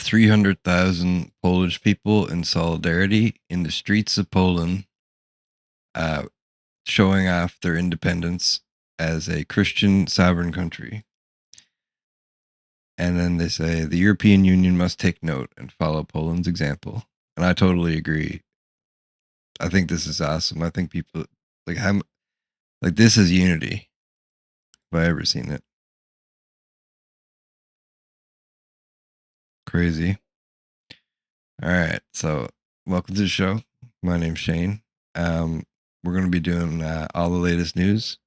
300,000 Polish people in solidarity in the streets of Poland, showing off their independence as a Christian sovereign country. And then they say the European Union must take note and follow Poland's example. And I totally agree. I think this is awesome. I think people like this is unity. Have I ever seen it? Crazy. All right, so welcome to the show. My name's Shane. We're going to be doing all the latest news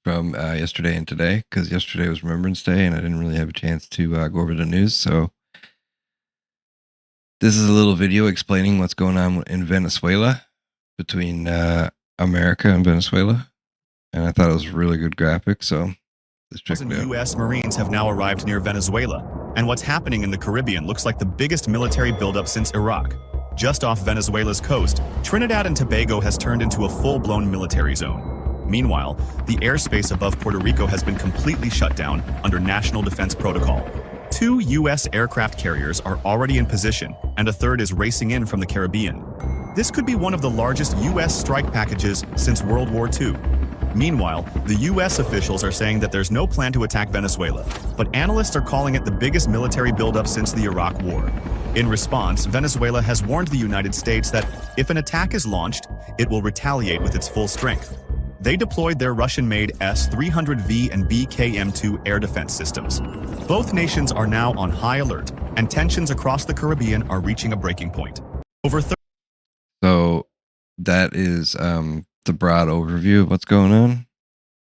from yesterday and today, because yesterday was Remembrance Day and I didn't really have a chance to go over the news. So this is a little video explaining what's going on in Venezuela, between America and Venezuela. And I thought it was a really good graphic, so let's check it out. U.S. Marines have now arrived near Venezuela, and what's happening in the Caribbean looks like the biggest military buildup since Iraq. Just off Venezuela's coast, Trinidad and Tobago has turned into a full-blown military zone. Meanwhile, the airspace above Puerto Rico has been completely shut down under national defense protocol. 2 U.S. aircraft carriers are already in position, and a third is racing in from the Caribbean. This could be one of the largest U.S. strike packages since World War II. Meanwhile, the U.S. officials are saying that there's no plan to attack Venezuela, but analysts are calling it the biggest military buildup since the Iraq War. In response, Venezuela has warned the United States that if an attack is launched, it will retaliate with its full strength. They deployed their Russian-made S-300V and BKM-2 air defense systems. Both nations are now on high alert, and tensions across the Caribbean are reaching a breaking point. So that is the broad overview of what's going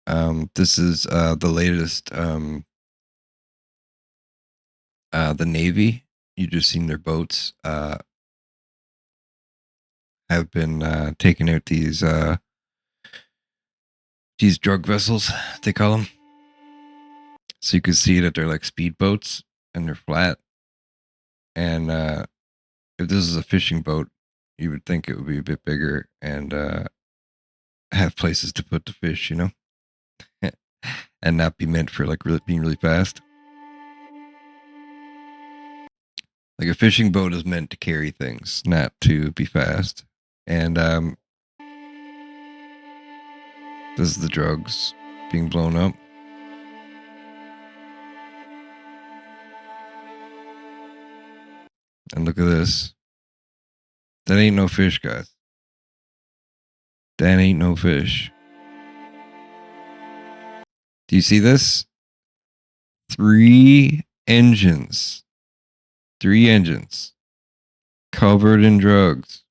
on. This is the latest. The Navy, you just seen their boats have been taking out these drug vessels, they call them. So you can see that they're like speedboats and they're flat. And if this is a fishing boat, you would think it would be a bit bigger and have places to put the fish, you know, and not be meant for like being really fast. Like a fishing boat is meant to carry things, not to be fast. And this is the drugs being blown up. And look at this. That ain't no fish, guys. That ain't no fish. Do you see this? 3 engines. 3 engines. Covered in drugs.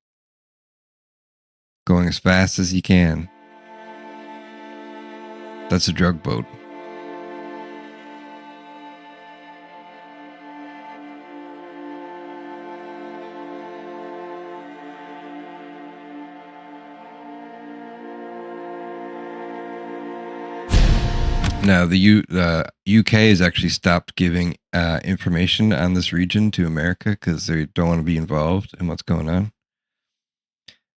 Going as fast as you can. That's a drug boat. Now, the UK has actually stopped giving information on this region to America because they don't want to be involved in what's going on.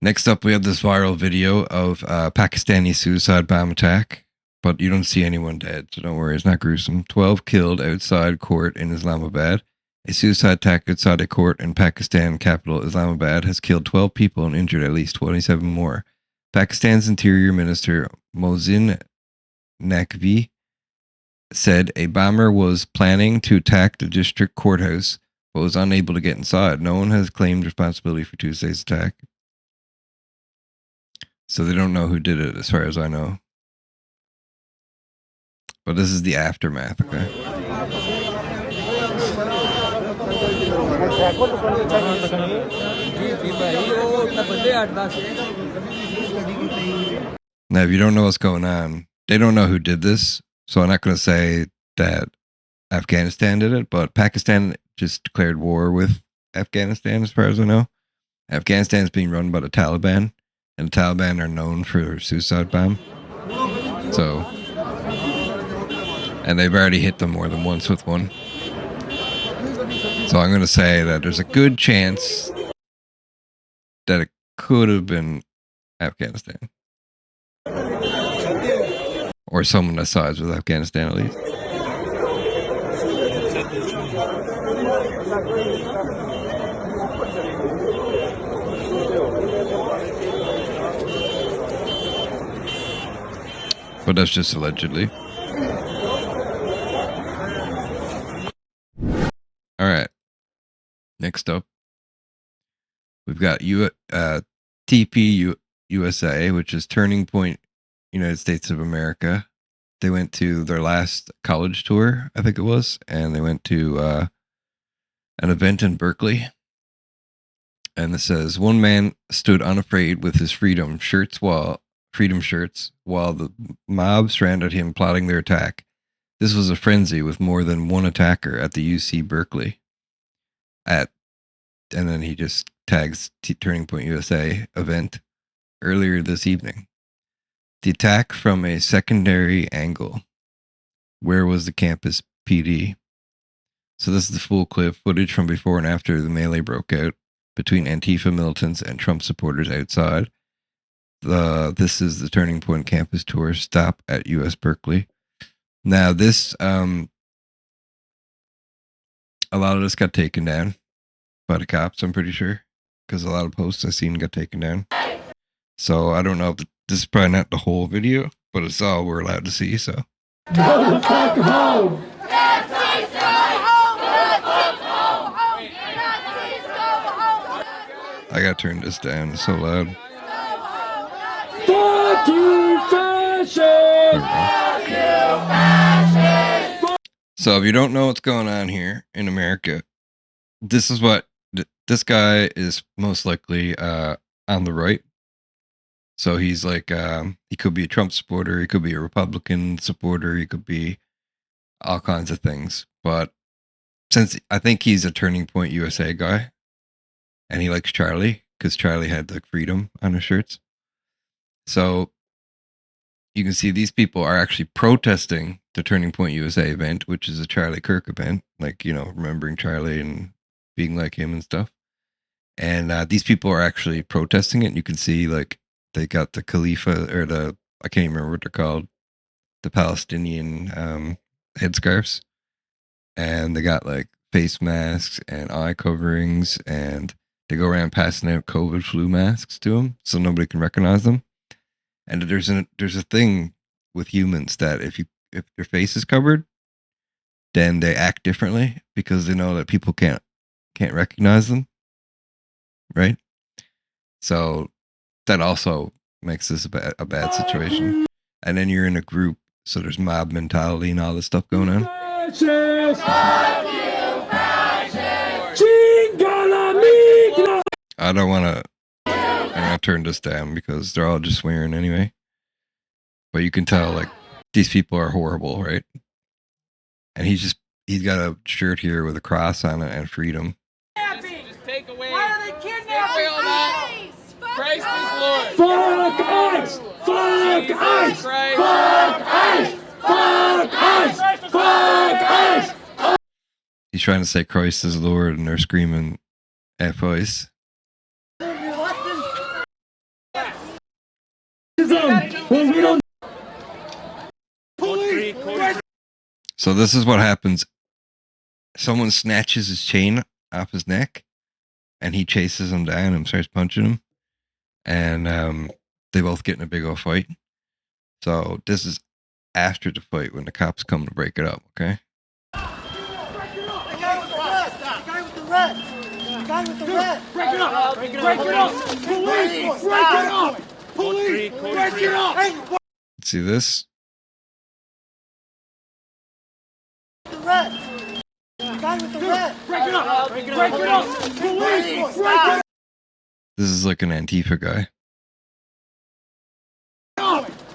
Next up, we have this viral video of a Pakistani suicide bomb attack, but you don't see anyone dead, so don't worry, it's not gruesome. 12 killed outside court in Islamabad. A suicide attack outside a court in Pakistan capital Islamabad has killed 12 people and injured at least 27 more. Pakistan's Interior Minister Mohsin Naqvi said a bomber was planning to attack the district courthouse but was unable to get inside. No one has claimed responsibility for Tuesday's attack. So they don't know who did it, as far as I know. But this is the aftermath, okay? Now, if you don't know what's going on, they don't know who did this. So I'm not going to say that Afghanistan did it, but Pakistan just declared war with Afghanistan, as far as I know. Afghanistan is being run by the Taliban, and the Taliban are known for a suicide bomb. So, and they've already hit them more than once with one. So I'm going to say that there's a good chance that it could have been Afghanistan. Or someone that sides with Afghanistan, at least. But that's just allegedly. All right. Next up, we've got TP USA, which is Turning Point United States of America. They went to their last college tour, I think it was, and they went to an event in Berkeley. And it says, one man stood unafraid with his freedom shirts while the mob surrounded him, plotting their attack. This was a frenzy with more than one attacker at the UC Berkeley. And then he just tags Turning Point USA event earlier this evening. The attack from a secondary angle. Where was the campus PD? So this is the full clip footage from before and after the melee broke out between Antifa militants and Trump supporters outside. This is the Turning Point campus tour stop at US Berkeley. Now this, a lot of this got taken down by the cops, I'm pretty sure, because a lot of posts I've seen got taken down. So I don't know if this is probably not the whole video, but it's all we're allowed to see, so. Go the fuck home! I gotta turn this down, it's so loud. Fuck you, fascist! So if you don't know what's going on here in America, this is what this guy is most likely on the right. So he's like, he could be a Trump supporter, he could be a Republican supporter, he could be all kinds of things. But since I think he's a Turning Point USA guy, and he likes Charlie, because Charlie had like freedom on his shirts. So you can see these people are actually protesting the Turning Point USA event, which is a Charlie Kirk event, like, you know, remembering Charlie and being like him and stuff. And these people are actually protesting it. And you can see like they got the Khalifa or I can't even remember what they're called, the Palestinian headscarves. And they got like face masks and eye coverings, and they go around passing out COVID flu masks to them so nobody can recognize them. And there's a thing with humans that if their face is covered, then they act differently because they know that people can't recognize them, right? So that also makes this a bad situation. And then you're in a group, so there's mob mentality and all this stuff going on. I don't want to. I'm gonna turn this down because they're all just swearing anyway. But you can tell like these people are horrible, right? And he's got a shirt here with a cross on it and freedom. Just take away. Why are they kidnapping us? Christ is Lord. Fuck ICE! Fuck ICE! Fuck ICE! Fuck ICE! Fuck ICE! He's trying to say Christ is Lord, and they're screaming F ICE. So this is what happens. Someone snatches his chain off his neck, and he chases him down and starts punching him. And they both get in a big old fight. So this is after the fight when the cops come to break it up, okay? The guy with the red! Break it up! Break it up! Police! Break it up! Police! Break it up! See this? The red! The guy with the red! Break it up! Break it up! Police! Break it up! This is like an Antifa guy.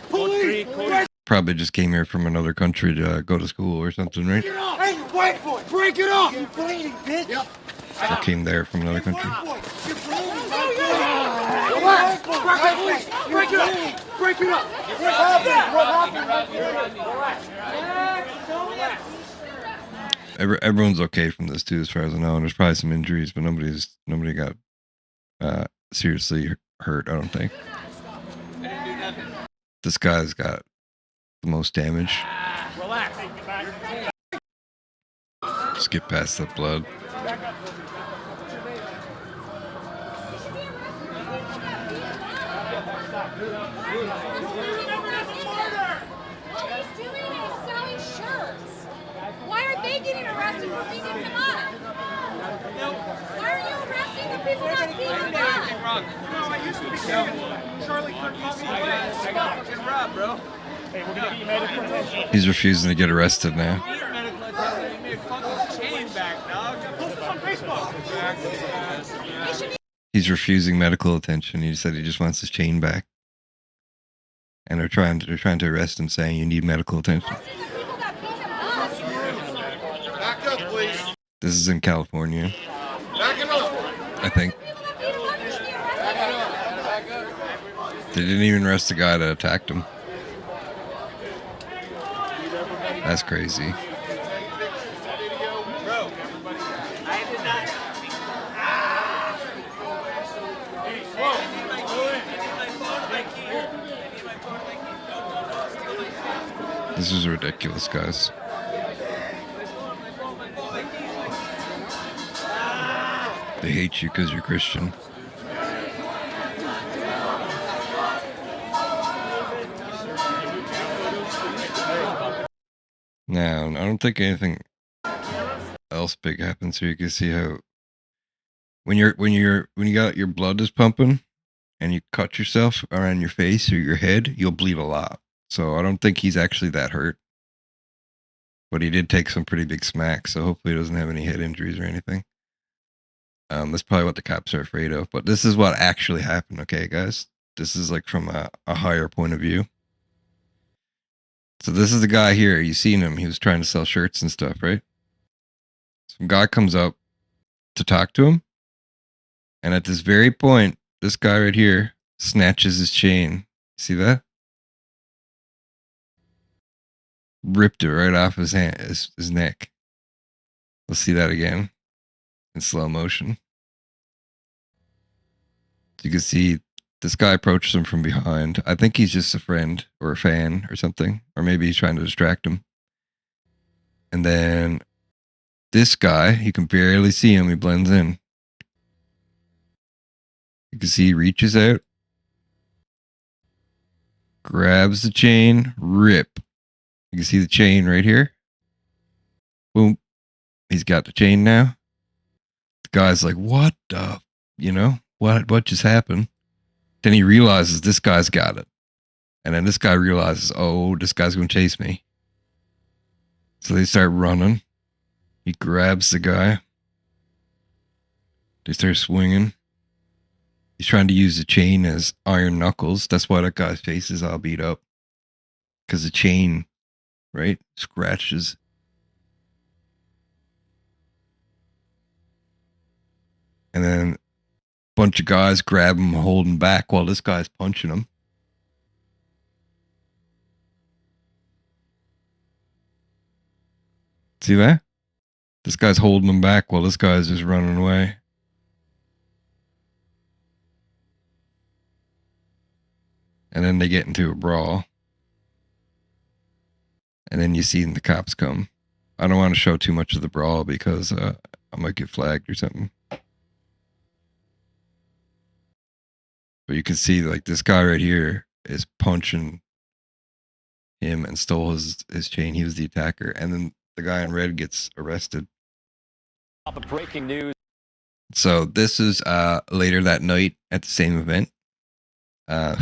Police! Probably just came here from another country to go to school or something, right? Hey, you white boy! Break it up! You bleeding, bitch! Yep. Or came there from another country. You're bleeding! Relax! Break it up! Break it up! What happened? Everyone's okay from this too, as far as I know. And there's probably some injuries, but nobody got seriously hurt, I don't think. This guy's got the most damage. Skip past the blood. he's doing is selling shirts. Why aren't they getting arrested for beating him up? Why are you arresting the people that beat him up? No, I used to be Charlie Kirk fucking Rob, bro. Hey, we're gonna get you medical attention. He's refusing to get arrested now. Post this on Facebook. He's refusing medical attention. He said he just wants his chain back. And they're trying to arrest him, saying you need medical attention. Arresting the people that beat him up. Back up, please. This is in California, Back it up. I think. People that beat him up should be arrested. They didn't even arrest the guy that attacked him. That's crazy. This is ridiculous, guys. They hate you because you're Christian. Now, I don't think anything else big happens here. You can see how when you got your blood is pumping and you cut yourself around your face or your head, you'll bleed a lot. So I don't think he's actually that hurt. But he did take some pretty big smacks, so hopefully he doesn't have any head injuries or anything. That's probably what the cops are afraid of. But this is what actually happened, okay, guys? This is like from a higher point of view. So this is the guy here. You seen him. He was trying to sell shirts and stuff, right? Some guy comes up to talk to him. And at this very point, this guy right here snatches his chain. See that? Ripped it right off his hand, his neck. Let's see that again in slow motion. So you can see this guy approaches him from behind. I think he's just a friend or a fan or something. Or maybe he's trying to distract him. And then this guy, you can barely see him. He blends in. You can see he reaches out, grabs the chain, rip. You can see the chain right here. Boom. He's got the chain now. The guy's like, what the, what just happened? Then he realizes this guy's got it. And then this guy realizes, oh, this guy's going to chase me. So they start running. He grabs the guy. They start swinging. He's trying to use the chain as iron knuckles. That's why that guy's face is all beat up. Because the chain, right, scratches. And then a bunch of guys grab him, holding back while this guy's punching him. See that? This guy's holding him back while this guy's just running away. And then they get into a brawl. And then you see the cops come. I don't want to show too much of the brawl because I might get flagged or something. But you can see like this guy right here is punching him and stole his chain. He was the attacker. And then the guy in red gets arrested. Breaking news. So this is later that night at the same event.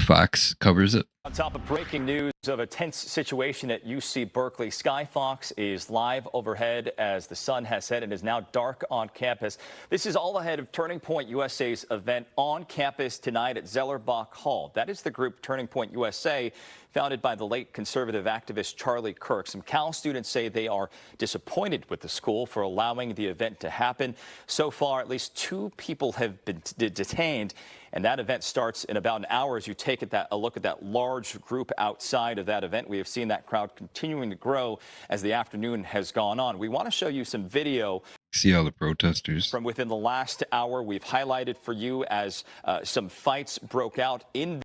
Fox covers it. On top of breaking news of a tense situation at UC Berkeley, Sky Fox is live overhead as the sun has set and is now dark on campus. This is all ahead of Turning Point USA's event on campus tonight at Zellerbach Hall. That is the group Turning Point USA, founded by the late conservative activist Charlie Kirk. Some Cal students say they are disappointed with the school for allowing the event to happen. So far, at least 2 people have been detained. And that event starts in about an hour as you take a look at that large group outside of that event. We have seen that crowd continuing to grow as the afternoon has gone on. We want to show you some video. See all the protesters From within the last hour. We've highlighted for you as some fights broke out in.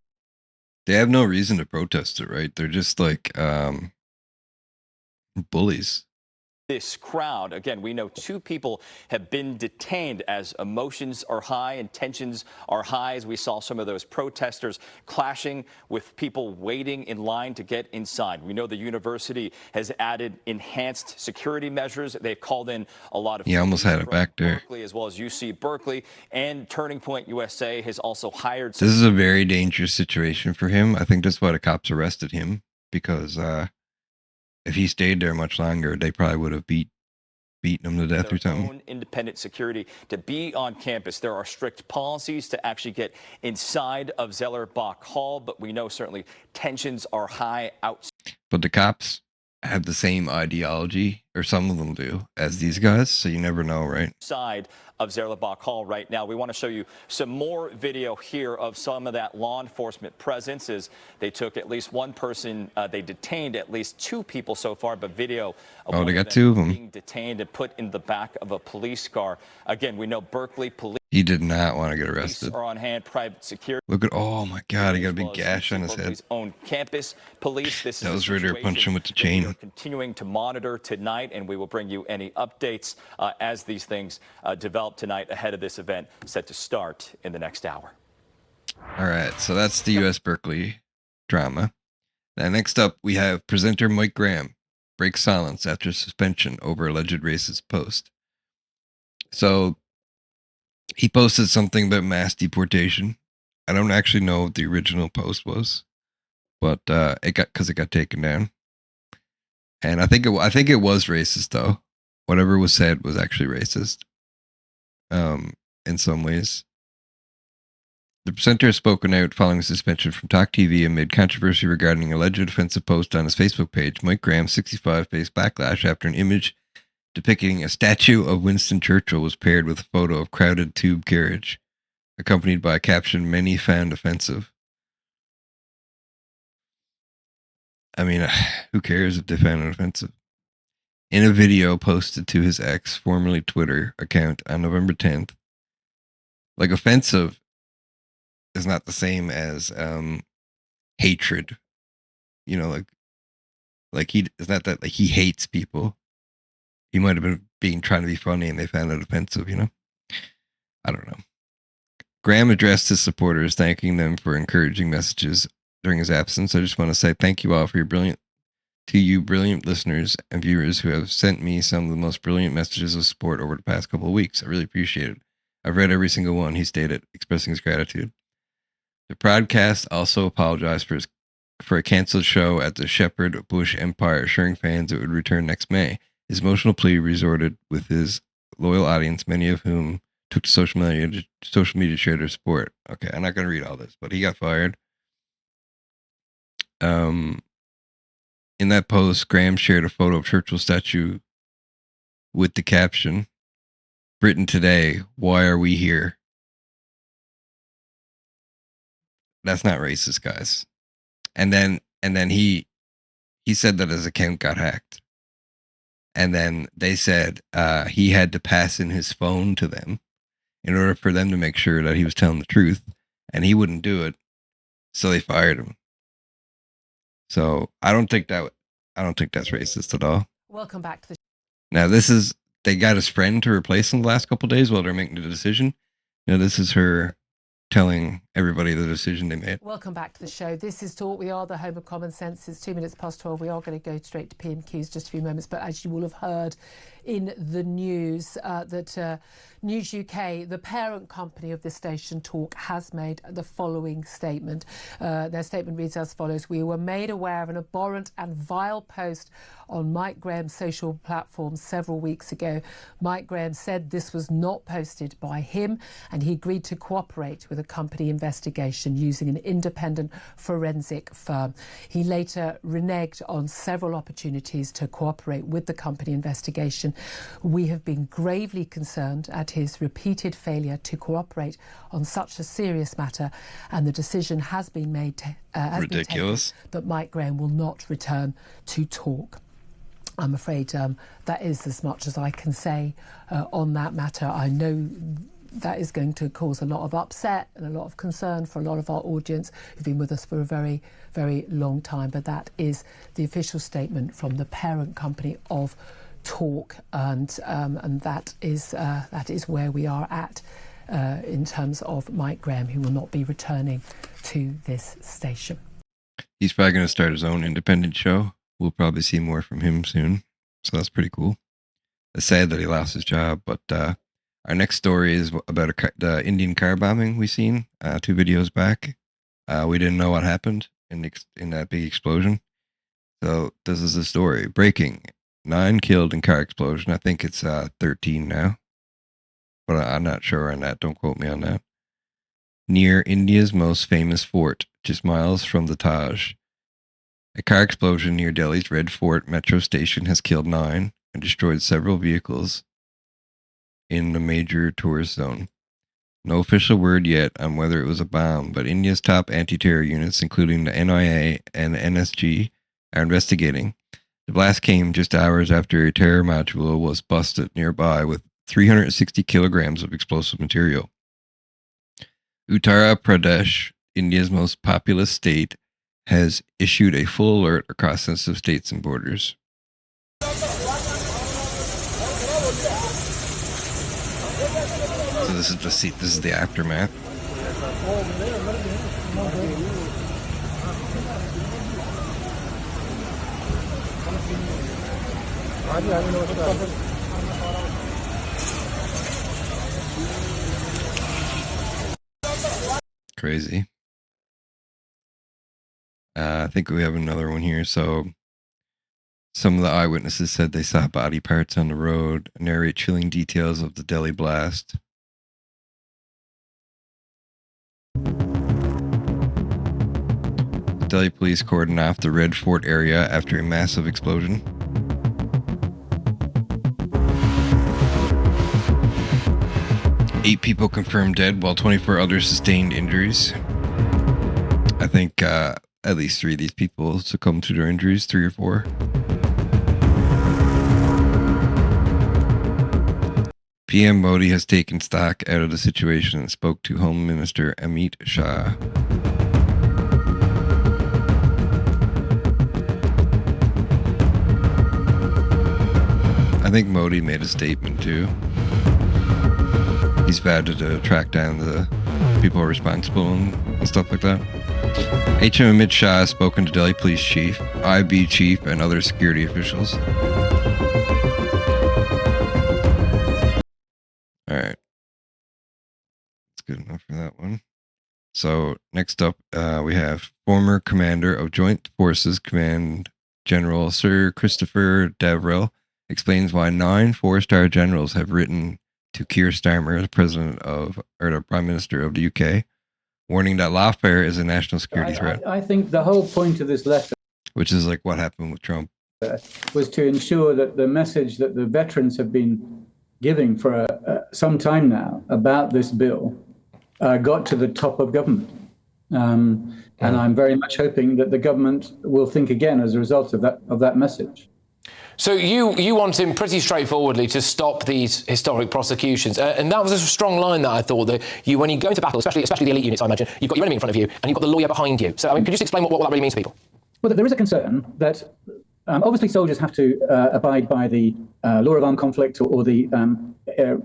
They have no reason to protest it, right? They're just like bullies. this crowd. Again, we know 2 people have been detained as emotions are high and tensions are high, as we saw some of those protesters clashing with people waiting in line to get inside. We know the university has added enhanced security measures. They've called in a lot of... He almost had it back there. Berkeley, as well as UC Berkeley, and Turning Point USA has also hired... This is a very dangerous situation for him. I think that's why the cops arrested him, because if he stayed there much longer, they probably would have beaten him to death or something. Own independent security to be on campus. There are strict policies to actually get inside of Zellerbach Hall, but we know certainly tensions are high outside. But the cops have the same ideology, or some of them do, as these guys, so you never know, right? Side of Zellerbach Hall right now. We want to show you some more video here of some of that law enforcement presence as they took at least one person, they detained at least 2 people so far, but video of they got 2 of them being detained and put in the back of a police car. Again, we know Berkeley police... He did not want to get arrested. Are on hand, private security. Look at, oh my God, he got a big gash on his head. Own campus police. This that is was ready to punch him with the chain. We are continuing to monitor tonight, and we will bring you any updates as these things develop tonight ahead of this event set to start in the next hour. All right, so that's the U.S. Berkeley drama. Now, next up, we have presenter Mike Graham breaks silence after suspension over alleged racist post. So he posted something about mass deportation. I don't actually know what the original post was, but it got taken down. And I think it was racist though. Whatever was said was actually racist. In some ways. The presenter has spoken out following suspension from Talk TV amid controversy regarding alleged offensive post on his Facebook page. Mike Graham, 65, faced backlash after an image depicting a statue of Winston Churchill was paired with a photo of crowded tube carriage, accompanied by a caption many found offensive. I mean, who cares if they found it offensive? In a video posted to his ex, formerly Twitter, account on November 10th, like offensive is not the same as hatred. You know, like he it's not that like he hates people. He might have been trying to be funny and they found it offensive, you know? I don't know. Graham addressed his supporters, thanking them for encouraging messages during his absence. I just want to say thank you all for your brilliant listeners and viewers who have sent me some of the most brilliant messages of support over the past couple of weeks. I really appreciate it. I've read every single one, he stated, expressing his gratitude. The broadcast also apologized for a canceled show at the Shepherd Bush Empire, assuring fans it would return next May. His emotional plea resorted with his loyal audience, many of whom took to social media to share their support. Okay, I'm not going to read all this, but he got fired. In that post, Graham shared a photo of Churchill's statue with the caption, "Britain today, why are we here?" That's not racist, guys. And then he said that his account got hacked. And then they said he had to pass in his phone to them in order for them to make sure that he was telling the truth, and he wouldn't do it, so they fired him. So I don't think that's racist at all. Welcome back to the Now they got his friend to replace him the last couple of days while they're making the decision. Now this is her telling everybody the decision they made. Welcome back to the show. This is Talk. We are the home of common sense. It's 2 minutes past 12. We are going to go straight to PMQs just a few moments. But as you will have heard in the news, that News UK, the parent company of this station, Talk, has made the following statement. Their statement reads as follows: "We were made aware of an abhorrent and vile post on Mike Graham's social platform several weeks ago. Mike Graham said this was not posted by him, and he agreed to cooperate with a company investigation using an independent forensic firm. He later reneged on several opportunities to cooperate with the company investigation. We have been gravely concerned at his repeated failure to cooperate on such a serious matter, and the decision has been made Ridiculous. that Mike Graham will not return to Talk." I'm afraid that is as much as I can say on that matter. I know that is going to cause a lot of upset and a lot of concern for a lot of our audience who've been with us for a very, very long time. But that is the official statement from the parent company of talk, and that is where we are at in terms of Mike Graham, who will not be returning to this station. He's probably going to start his own independent show. We'll probably see more from him soon. So that's pretty cool. It's sad that he lost his job, but our next story is about the Indian car bombing we seen 2 videos back. We didn't know what happened in that big explosion. So this is the story. Breaking. 9 killed in car explosion. I think it's 13 now. But I'm not sure on that. Don't quote me on that. Near India's most famous fort, just miles from the Taj. A car explosion near Delhi's Red Fort metro station has killed 9 and destroyed several vehicles in the major tourist zone. No official word yet on whether it was a bomb, but India's top anti-terror units, including the NIA and the NSG, are investigating. The blast came just hours after a terror module was busted nearby with 360 kilograms of explosive material. Uttar Pradesh, India's most populous state, has issued a full alert across sensitive states and borders. So this is the aftermath. Crazy. I think we have another one here. So some of the eyewitnesses said they saw body parts on the road, narrate chilling details of the Delhi blast. The Delhi police cordoned off the Red Fort area after a massive explosion. Eight people confirmed dead, while 24 others sustained injuries. I think at least 3 of these people succumbed to their injuries, 3 or 4. PM Modi has taken stock out of the situation and spoke to Home Minister Amit Shah. I think Modi made a statement too. He's vowed to track down the people responsible and stuff like that. HM Amit Shah has spoken to Delhi Police Chief, IB Chief, and other security officials. Alright. That's good enough for that one. So, next up, we have former commander of Joint Forces Command General Sir Christopher Deverell explains why 9 4-star generals have written to Keir Starmer, the Prime Minister of the UK, warning that lawfare is a national security threat. I think the whole point of this letter, which is like what happened with Trump, was to ensure that the message that the veterans have been giving for some time now about this bill got to the top of government. And I'm very much hoping that the government will think again as a result of that message. So you want him pretty straightforwardly to stop these historic prosecutions, and that was a strong line that I thought that when you go into battle, especially the elite units, I imagine, you've got your enemy in front of you and you've got the lawyer behind you. So I mean, could you just explain what that really means to people? Well, there is a concern that obviously soldiers have to abide by the law of armed conflict or the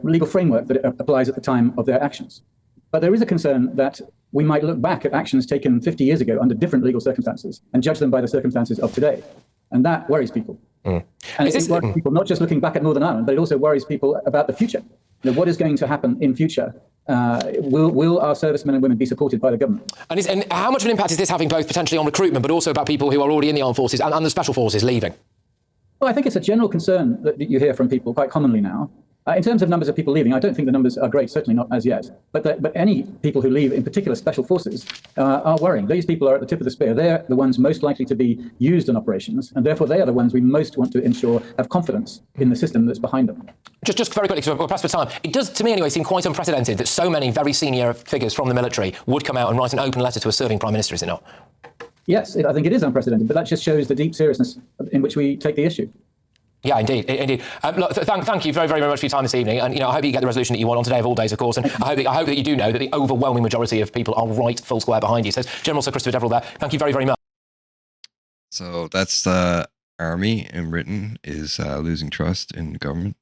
legal framework that applies at the time of their actions. But there is a concern that we might look back at actions taken 50 years ago under different legal circumstances and judge them by the circumstances of today. And that worries people. And it worries people not just looking back at Northern Ireland, but it also worries people about the future. You know, what is going to happen in future? Will our servicemen and women be supported by the government? And how much of an impact is this having both potentially on recruitment, but also about people who are already in the armed forces and the special forces leaving? Well, I think it's a general concern that you hear from people quite commonly now. In terms of numbers of people leaving, I don't think the numbers are great, certainly not as yet. But any people who leave, in particular special forces, are worrying. These people are at the tip of the spear. They're the ones most likely to be used in operations, and therefore they are the ones we most want to ensure have confidence in the system that's behind them. Just very quickly, because we're pressed for time, it does, to me anyway, seem quite unprecedented that so many very senior figures from the military would come out and write an open letter to a serving Prime Minister, is it not? Yes, I think it is unprecedented, but that just shows the deep seriousness in which we take the issue. Yeah, indeed. Look, thank you very, very much for your time this evening. And, I hope you get the resolution that you want on today of all days, of course. And I hope that you do know that the overwhelming majority of people are right full square behind you. Says General Sir Christopher Deverell there. Thank you very, very much. So that's army in Britain is losing trust in government.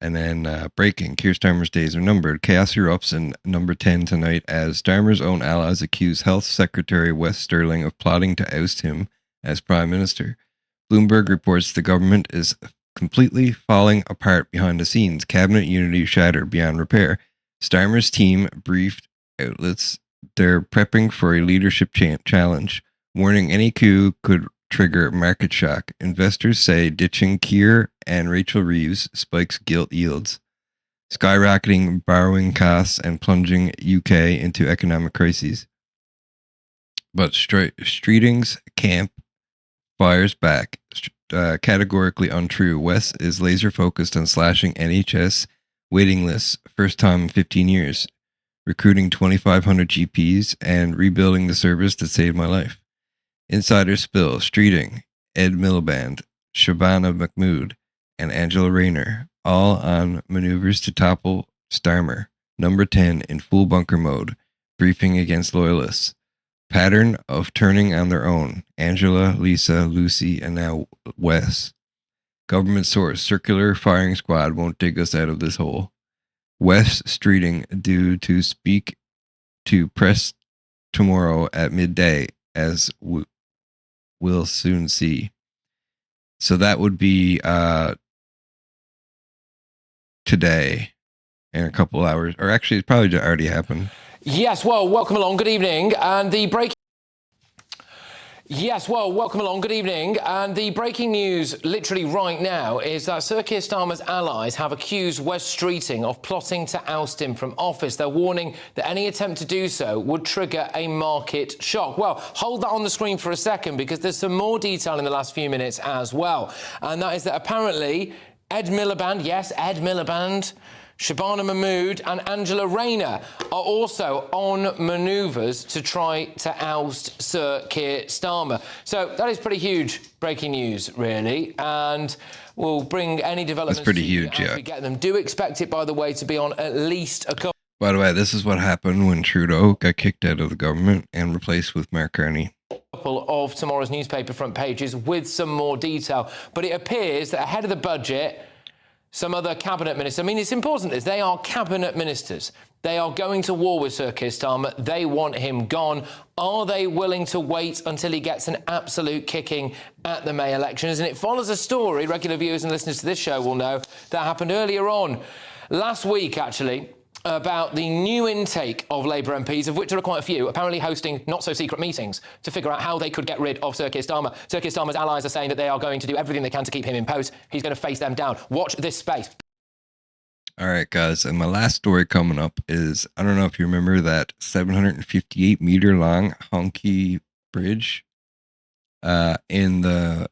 And then breaking, Keir Starmer's days are numbered. Chaos erupts in number 10 tonight as Starmer's own allies accuse Health Secretary Wes Sterling of plotting to oust him as Prime Minister. Bloomberg reports the government is completely falling apart behind the scenes. Cabinet unity shattered beyond repair. Starmer's team briefed outlets they're prepping for a leadership challenge, warning any coup could trigger market shock. Investors say ditching Keir and Rachel Reeves spikes gilt yields. Skyrocketing borrowing costs and plunging UK into economic crises. But Streeting's camp fires back. Categorically untrue. Wes is laser focused on slashing NHS waiting lists, first time in 15 years, recruiting 2,500 GPs and rebuilding the service that saved my life. Insider spill, Streeting, Ed Miliband, Shabana Mahmood, and Angela Rayner, all on maneuvers to topple Starmer, number 10 in full bunker mode, briefing against loyalists. Pattern of turning on their own, Angela, Lisa, Lucy, and now Wes. Government source, circular firing squad won't dig us out of this hole. Wes Streeting due to speak to press tomorrow at midday, as we'll soon see. So that would be today in a couple hours, or actually it's probably already happened. Yes, well, welcome along. Good evening. And the breaking... Yes, well, welcome along. Good evening. And the breaking news literally right now is that Sir Keir Starmer's allies have accused Wes Streeting of plotting to oust him from office. They're warning that any attempt to do so would trigger a market shock. Well, hold that on the screen for a second because there's some more detail in the last few minutes as well. And that is that apparently Ed Miliband, yes, Ed Miliband, Shabana Mahmood and Angela Rayner are also on manoeuvres to try to oust Sir Keir Starmer. So that is pretty huge breaking news, really, and we'll bring any developments That's pretty huge, as we get them. Do expect it, by the way, to be on at least a couple. By the way, this is what happened when Trudeau got kicked out of the government and replaced with Mark Carney. Of tomorrow's newspaper front pages with some more detail. But it appears that ahead of the budget, some other cabinet ministers, I mean, it's important that they are cabinet ministers. They are going to war with Sir Keir Starmer. They want him gone. Are they willing to wait until he gets an absolute kicking at the May elections? And it follows a story, regular viewers and listeners to this show will know, that happened earlier on, last week, actually, about the new intake of Labour MPs, of which there are quite a few, apparently hosting not-so-secret meetings to figure out how they could get rid of Sir Keir Starmer. Sir Keir Starmer's allies are saying that they are going to do everything they can to keep him in post. He's going to face them down. Watch this space. All right, guys, and my last story coming up is, I don't know if you remember that 758-meter-long honky bridge in the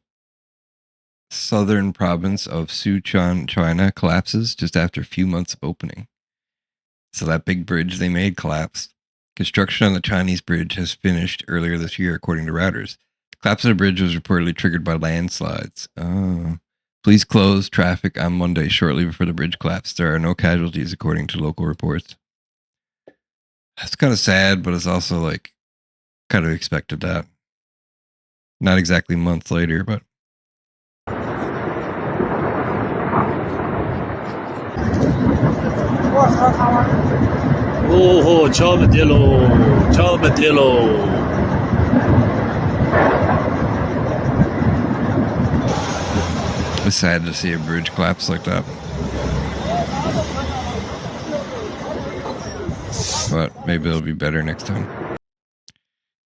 southern province of Sichuan, China, collapses just after a few months of opening. So that big bridge they made collapsed. Construction on the Chinese bridge has finished earlier this year, according to Reuters. The collapse of the bridge was reportedly triggered by landslides. Please close traffic on Monday shortly before the bridge collapsed. There are no casualties, according to local reports. That's kind of sad, but it's also like kind of expected that. Not exactly months later, but. Oh, ciao Mattello. Ciao Mattello. It's sad to see a bridge collapse like that. But maybe it'll be better next time.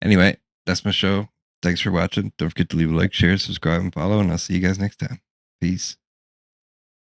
Anyway, that's my show. Thanks for watching. Don't forget to leave a like, share, subscribe, and follow, and I'll see you guys next time. Peace.